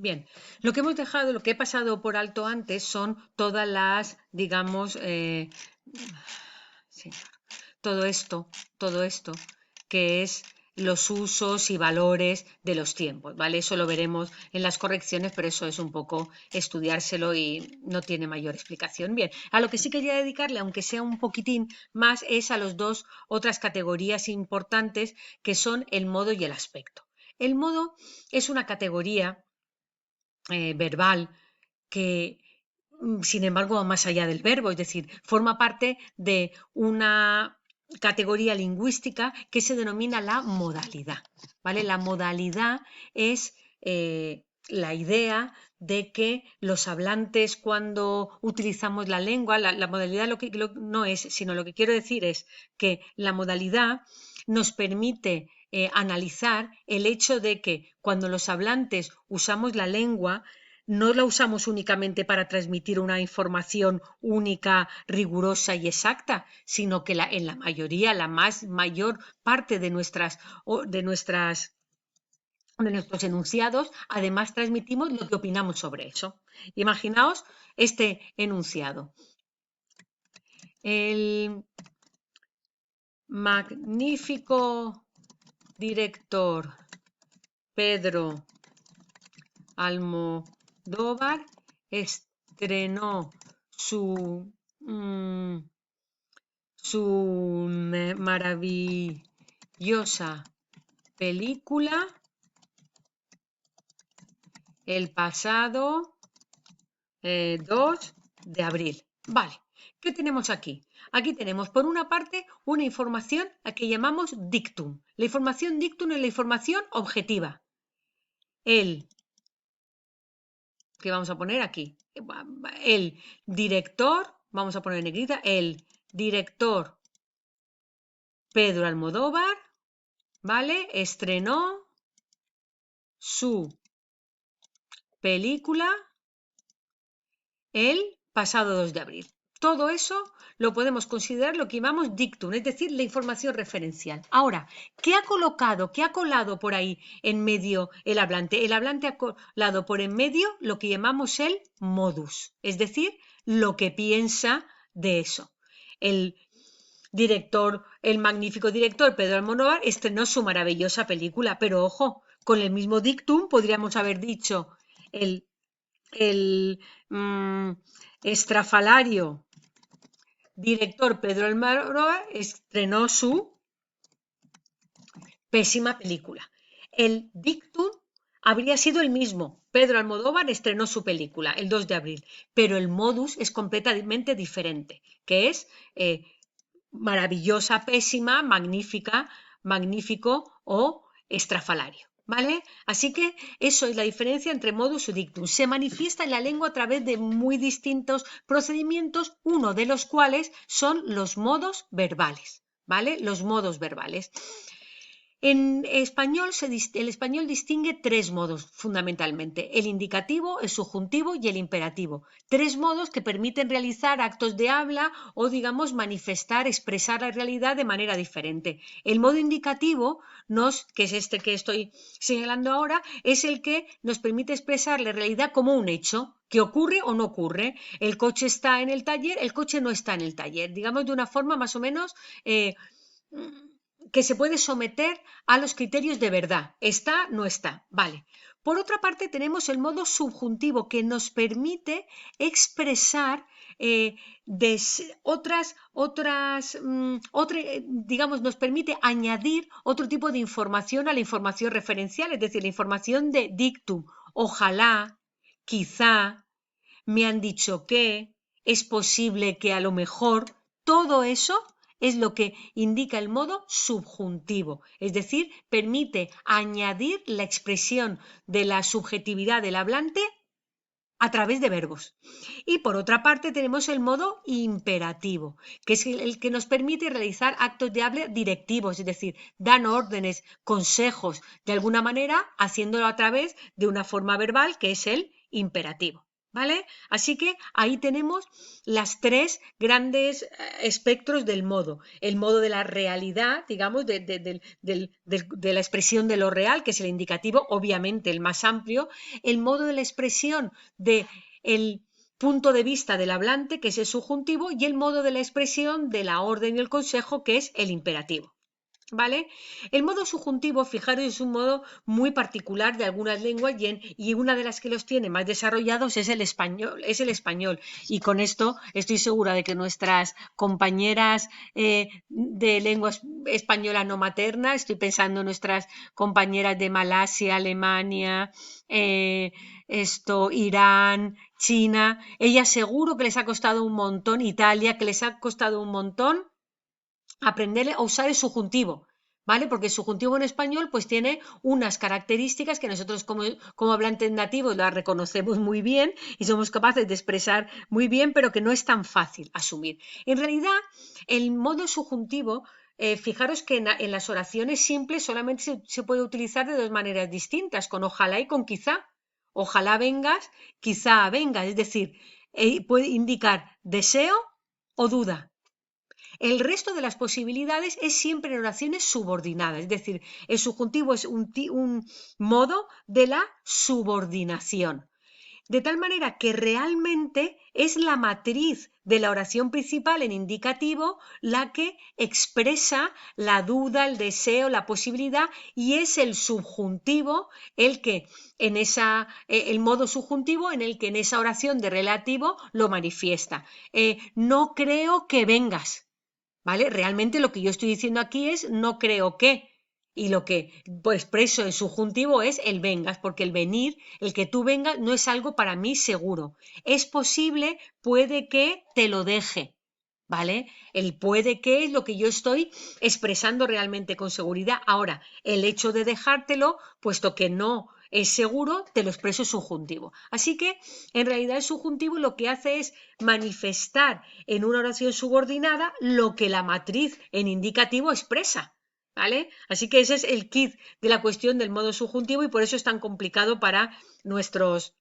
Bien, lo que hemos dejado, lo que he pasado por alto antes son todas las, digamos, sí, todo esto, que es los usos y valores de los tiempos, ¿vale? Eso lo veremos en las correcciones, pero eso es un poco estudiárselo y no tiene mayor explicación. Bien, a lo que sí quería dedicarle, aunque sea un poquitín más, es a los dos otras categorías importantes que son el modo y el aspecto. El modo es una categoría verbal que, sin embargo, va más allá del verbo, es decir, forma parte de una categoría lingüística que se denomina la modalidad, ¿vale? La modalidad es la idea de que los hablantes cuando utilizamos la lengua, la modalidad no es, sino lo que quiero decir es que la modalidad nos permite analizar el hecho de que cuando los hablantes usamos la lengua, no la usamos únicamente para transmitir una información única, rigurosa y exacta, sino que en la mayoría, la mayor parte de nuestros enunciados, además transmitimos lo que opinamos sobre eso. Imaginaos este enunciado. El magnífico director Pedro Almodóvar estrenó su maravillosa película el pasado 2 de abril. Vale, ¿qué tenemos aquí? Aquí tenemos, por una parte, una información a que llamamos dictum. La información dictum es la información objetiva. ¿Qué vamos a poner aquí? El director, vamos a poner en negrita, el director Pedro Almodóvar, ¿vale? Estrenó su película el pasado 2 de abril. Todo eso lo podemos considerar lo que llamamos dictum, es decir, la información referencial. Ahora, qué ha colado por ahí en medio el hablante? El hablante ha colado por en medio lo que llamamos el modus, es decir, lo que piensa de eso. El magnífico director Pedro Almodóvar estrenó su maravillosa película, pero ojo, con el mismo dictum podríamos haber dicho el estrafalario director Pedro Almodóvar estrenó su pésima película. El dictum habría sido el mismo. Pedro Almodóvar estrenó su película el 2 de abril, pero el modus es completamente diferente, que es maravillosa, pésima, magnífica, magnífico o estrafalario. ¿Vale? Así que eso es la diferencia entre modus y dictum. Se manifiesta en la lengua a través de muy distintos procedimientos, uno de los cuales son los modos verbales. ¿Vale? Los modos verbales. En español, el español distingue tres modos fundamentalmente, el indicativo, el subjuntivo y el imperativo. Tres modos que permiten realizar actos de habla o, digamos, manifestar, expresar la realidad de manera diferente. El modo indicativo, que es este que estoy señalando ahora, es el que nos permite expresar la realidad como un hecho, que ocurre o no ocurre. El coche está en el taller, el coche no está en el taller, digamos de una forma más o menos que se puede someter a los criterios de verdad. Está, no está. Vale. Por otra parte, tenemos el modo subjuntivo que nos permite expresar digamos, nos permite añadir otro tipo de información a la información referencial, es decir, la información de dictum. Ojalá, quizá, me han dicho que, es posible que a lo mejor, todo eso es lo que indica el modo subjuntivo, es decir, permite añadir la expresión de la subjetividad del hablante a través de verbos. Y por otra parte tenemos el modo imperativo, que es el que nos permite realizar actos de habla directivos, es decir, dan órdenes, consejos, de alguna manera haciéndolo a través de una forma verbal que es el imperativo. ¿vale? Así que ahí tenemos las tres grandes espectros del modo. El modo de la realidad, digamos, de la expresión de lo real, que es el indicativo, obviamente el más amplio. El modo de la expresión del punto de vista del hablante, que es el subjuntivo, y el modo de la expresión de la orden y el consejo, que es el imperativo. ¿Vale? El modo subjuntivo, fijaros, es un modo muy particular de algunas lenguas y una de las que los tiene más desarrollados es el español. Y con esto estoy segura de que nuestras compañeras de lengua española no materna, estoy pensando en nuestras compañeras de Malasia, Alemania, Irán, China, ellas seguro que les ha costado un montón, Italia, que les ha costado un montón aprender a usar el subjuntivo, ¿vale? Porque el subjuntivo en español pues tiene unas características que nosotros como hablantes nativos las reconocemos muy bien y somos capaces de expresar muy bien, pero que no es tan fácil asumir. En realidad, el modo subjuntivo, fijaros que en las oraciones simples solamente se puede utilizar de dos maneras distintas, con ojalá y con quizá. Ojalá vengas, quizá vengas, es decir, puede indicar deseo o duda. El resto de las posibilidades es siempre en oraciones subordinadas, es decir, el subjuntivo es un modo de la subordinación. De tal manera que realmente es la matriz de la oración principal en indicativo la que expresa la duda, el deseo, la posibilidad, y es el subjuntivo el que el modo subjuntivo en el que en esa oración de relativo lo manifiesta. No creo que vengas. ¿Vale? Realmente lo que yo estoy diciendo aquí es no creo que. Y lo que pues, expreso en subjuntivo es el vengas, porque el venir, el que tú vengas, no es algo para mí seguro. Es posible, puede que te lo deje. ¿Vale? El puede que es lo que yo estoy expresando realmente con seguridad. Ahora, el hecho de dejártelo, puesto que no es seguro, te lo expreso subjuntivo. Así que, en realidad, el subjuntivo lo que hace es manifestar en una oración subordinada lo que la matriz en indicativo expresa. ¿Vale? Así que ese es el kit de la cuestión del modo subjuntivo y por eso es tan complicado para nuestros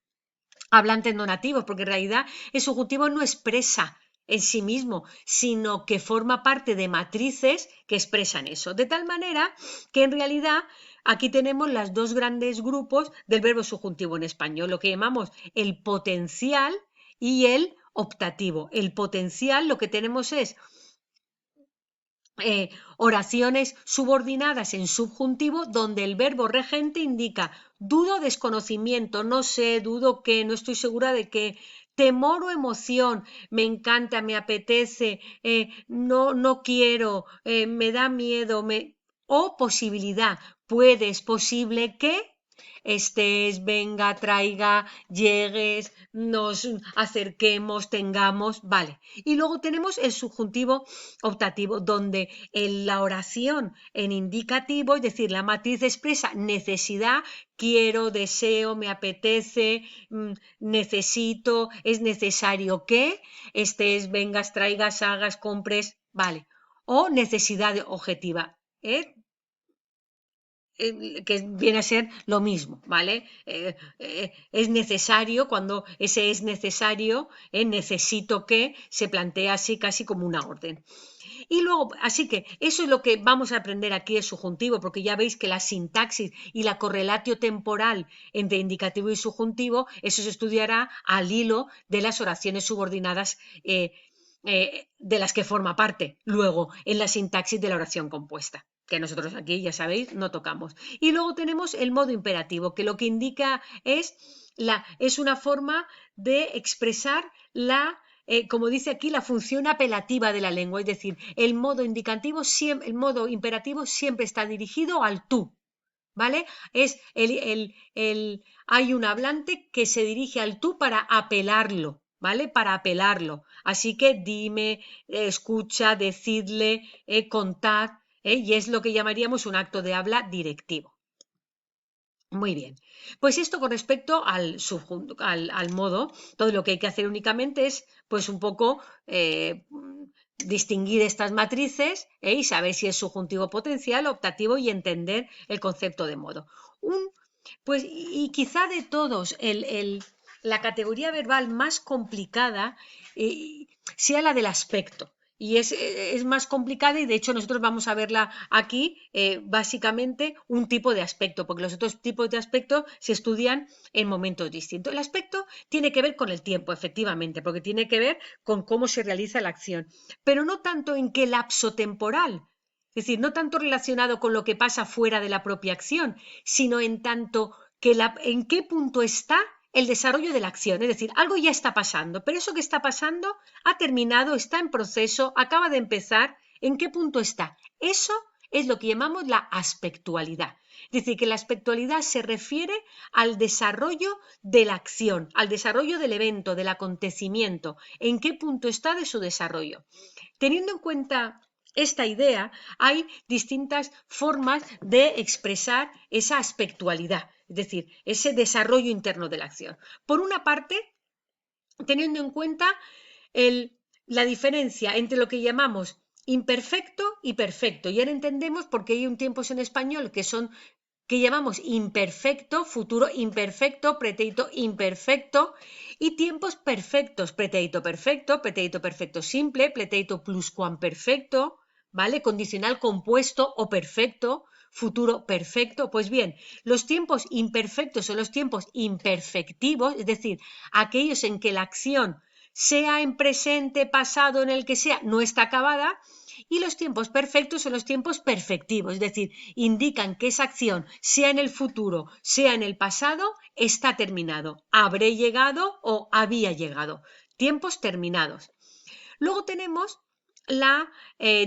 hablantes no nativos, porque en realidad el subjuntivo no expresa en sí mismo, sino que forma parte de matrices que expresan eso. De tal manera que en realidad aquí tenemos los dos grandes grupos del verbo subjuntivo en español, lo que llamamos el potencial y el optativo. El potencial lo que tenemos es oraciones subordinadas en subjuntivo donde el verbo regente indica dudo, desconocimiento, no sé, dudo que, no estoy segura de que, temor o emoción, me encanta, me apetece, no quiero, me da miedo, o posibilidad, puedes, posible que estés, venga, traiga, llegues, nos acerquemos, tengamos, vale. Y luego tenemos el subjuntivo optativo, donde en la oración en indicativo, es decir, la matriz expresa necesidad, quiero, deseo, me apetece, necesito, es necesario que estés, vengas, traigas, hagas, compres, vale. O necesidad objetiva, que viene a ser lo mismo, ¿vale? Es necesario, cuando ese es necesario, necesito que, se plantea así casi como una orden. Y luego, así que eso es lo que vamos a aprender aquí el subjuntivo, porque ya veis que la sintaxis y la correlatio temporal entre indicativo y subjuntivo, eso se estudiará al hilo de las oraciones subordinadas de las que forma parte luego en la sintaxis de la oración compuesta, que nosotros aquí, ya sabéis, no tocamos. Y luego tenemos el modo imperativo, que lo que indica es una forma de expresar como dice aquí, la función apelativa de la lengua, es decir, el modo el modo imperativo siempre está dirigido al tú, ¿vale? Hay un hablante que se dirige al tú para apelarlo, ¿vale? Para apelarlo. Así que dime, escucha, decidle, contad, y es lo que llamaríamos un acto de habla directivo. Muy bien, pues esto con respecto al modo, todo lo que hay que hacer únicamente es pues un poco distinguir estas matrices y saber si es subjuntivo potencial, optativo y entender el concepto de modo. Pues y quizá de todos la categoría verbal más complicada sea la del aspecto. Y es más complicada y de hecho nosotros vamos a verla aquí básicamente un tipo de aspecto, porque los otros tipos de aspectos se estudian en momentos distintos. El aspecto tiene que ver con el tiempo, efectivamente, porque tiene que ver con cómo se realiza la acción, pero no tanto en qué lapso temporal, es decir, no tanto relacionado con lo que pasa fuera de la propia acción, sino en tanto que en qué punto está el desarrollo de la acción, es decir, algo ya está pasando, pero eso que está pasando ha terminado, está en proceso, acaba de empezar, ¿en qué punto está? Eso es lo que llamamos la aspectualidad. Es decir, que la aspectualidad se refiere al desarrollo de la acción, al desarrollo del evento, del acontecimiento, en qué punto está de su desarrollo. Teniendo en cuenta esta idea, hay distintas formas de expresar esa aspectualidad, es decir, ese desarrollo interno de la acción. Por una parte, teniendo en cuenta la diferencia entre lo que llamamos imperfecto y perfecto. Y ahora entendemos por qué hay un tiempos en español que llamamos imperfecto, futuro imperfecto, pretérito imperfecto y tiempos perfectos, pretérito perfecto simple, pretérito pluscuamperfecto, ¿vale? Condicional compuesto o perfecto, futuro perfecto. Pues bien, los tiempos imperfectos son los tiempos imperfectivos, es decir, aquellos en que la acción, sea en presente, pasado, en el que sea, no está acabada. Y los tiempos perfectos son los tiempos perfectivos, es decir, indican que esa acción, sea en el futuro, sea en el pasado, está terminado. Habré llegado o había llegado. Tiempos terminados. Luego tenemos la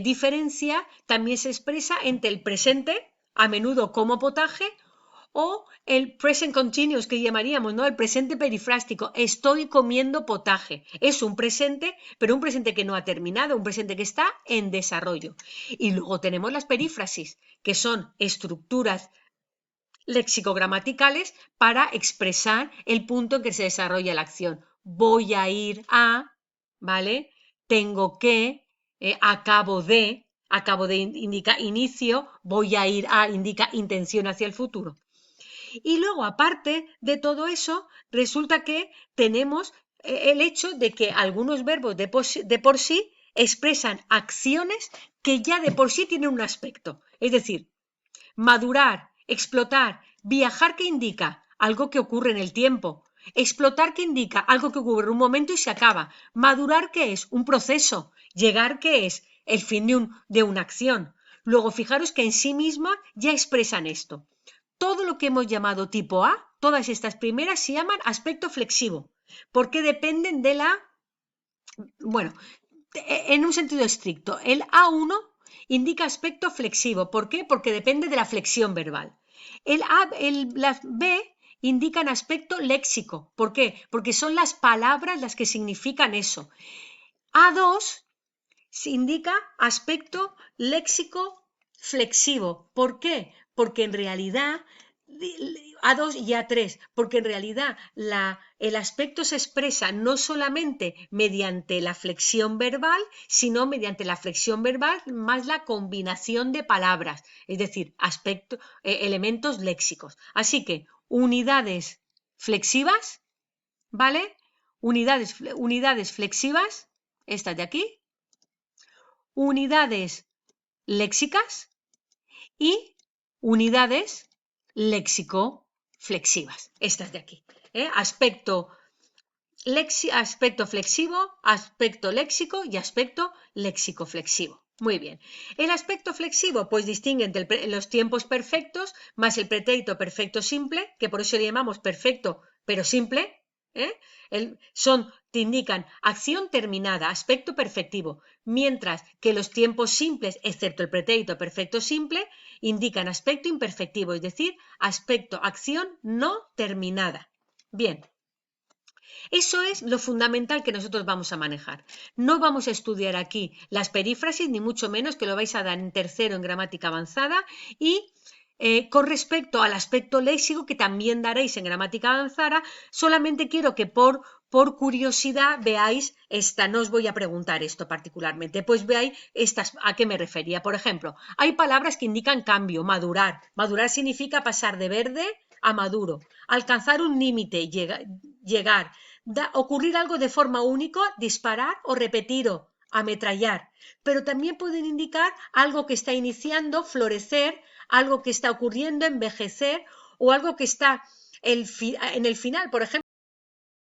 diferencia, también se expresa entre el presente, a menudo como potaje, o el present continuous que llamaríamos, ¿no? El presente perifrástico, estoy comiendo potaje. Es un presente, pero un presente que no ha terminado, un presente que está en desarrollo. Y luego tenemos las perífrasis, que son estructuras léxico-gramaticales para expresar el punto en que se desarrolla la acción. Voy a ir a, ¿vale? Tengo que, acabo de indica inicio, voy a ir a indica intención hacia el futuro. Y luego, aparte de todo eso, resulta que tenemos el hecho de que algunos verbos de por sí expresan acciones que ya de por sí tienen un aspecto. Es decir, madurar, explotar, viajar que indica algo que ocurre en el tiempo. Explotar que indica algo que ocurre en un momento y se acaba. Madurar que es un proceso. Llegar que es el fin de una acción. Luego, fijaros que en sí misma ya expresan esto. Todo lo que hemos llamado tipo A, todas estas primeras se llaman aspecto flexivo, porque dependen de bueno, en un sentido estricto, el A1 indica aspecto flexivo. ¿Por qué? Porque depende de la flexión verbal. Las B indican aspecto léxico. ¿Por qué? Porque son las palabras las que significan eso. A2 indica aspecto léxico flexivo. ¿Por qué? Porque en realidad A2 y A3, porque en realidad el aspecto se expresa no solamente mediante la flexión verbal, sino mediante la flexión verbal más la combinación de palabras, es decir, elementos léxicos. Así que unidades flexivas, ¿vale? Unidades flexivas, estas de aquí, unidades léxicas y unidades léxico-flexivas. Estas de aquí. Aspecto flexivo, aspecto léxico y aspecto léxico-flexivo. Muy bien. El aspecto flexivo, pues distingue entre los tiempos perfectos más el pretérito perfecto simple, que por eso le llamamos perfecto pero simple. Te indican acción terminada, aspecto perfectivo, mientras que los tiempos simples, excepto el pretérito perfecto simple, indican aspecto imperfectivo, es decir, aspecto, acción no terminada. Bien. Eso es lo fundamental que nosotros vamos a manejar. No vamos a estudiar aquí las perífrasis, ni mucho menos, que lo vais a dar en tercero en gramática avanzada, y con respecto al aspecto léxico, que también daréis en gramática avanzada, solamente quiero que por curiosidad veáis esta, no os voy a preguntar esto particularmente, pues veáis estas, a qué me refería. Por ejemplo, hay palabras que indican cambio, madurar. Madurar significa pasar de verde a maduro, alcanzar un límite, llegar, ocurrir algo de forma única, disparar o repetido, ametrallar, pero también pueden indicar algo que está iniciando, florecer, algo que está ocurriendo, envejecer o algo que está en el final, por ejemplo.